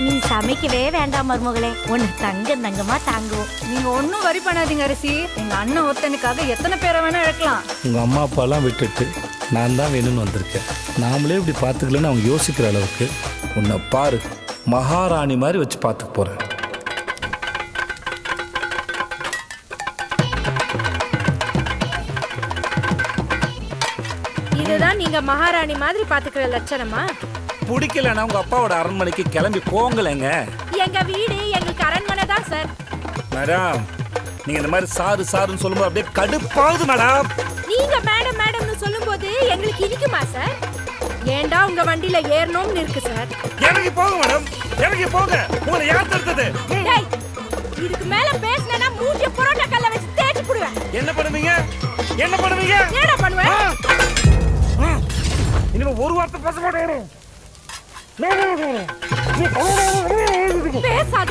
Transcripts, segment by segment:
நீ சமைக்கவே வேண்டாம் மருமகளே, உன்னை தங்கமா தாங்குவோம். நீங்க ஒன்னும் வரி பண்ணாதீங்க அரசி. எங்க அண்ணன் ஒருத்தனுக்காக எத்தனை பேரை வேணா இழக்கலாம். உங்க அம்மா அப்பாலாம் விட்டுட்டு நான் தான் வேணும்னு வந்திருக்கேன். நாமளே இப்படி பார்த்துக்கலன்னு அவங்க யோசிக்கிற அளவுக்கு உன்னை பாரு, மகாராணி மாதிரி வச்சு பார்த்துக்க போறேன். இதுதான் நீங்க மகாராணி மாதிரி பாத்துக்கிற லட்சணமா? பிடிக்கலன்னா உங்க அப்பாவோட அரண்மனைக்கு கிளம்பி போங்கலைங்க. எங்க வீடு எங்களுக்கு அரண்மனை தான் சார். மேடம், நீங்க இந்த மாதிரி சாரு சாருன்னு சொல்லும்போது அப்படியே கடுப்பாகுது மேடம். நீங்க மேடம் மேடம்னு சொல்லும்போது எங்களுக்கு இனிக்குமா சார்? ஏண்டா உங்க வண்டியில ஏறணும்னு இருக்கு சார். இறங்கி போங்க மேடம், இறங்கி போங்க. உங்களை யார் தடுத்தது? டேய், இதுக்கு மேல பேசினா மூஞ்சிய புரோட்டா கல்ல வச்சு தேய்ச்சு புடுவேன். என்ன பண்ணுவீங்க? என்ன பண்ணுவீங்க? என்னடா பண்ணுவேன்? இனிமே ஒரு வார்த்தை பேச மாட்டேன். பேசாத.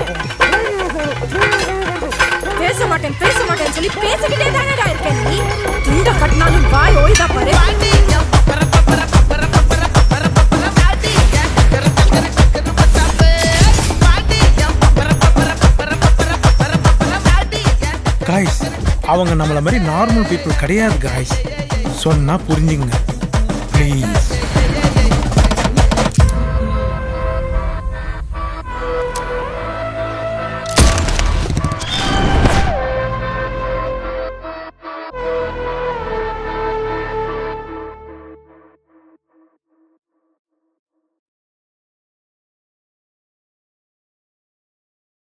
பேச மாட்டேன் சொல்லி பேசிக்கிட்டே தானடா இருக்க நீ. துண்ட கட்டினாலும் வாய் ஓய்தா பாரு. காய்ஸ், அவங்க நம்மள மாதிரி நார்மல் பீப்புள் கிடையாது காய்ஸ். சொன்னா புரிஞ்சுங்க ப்ளீஸ்.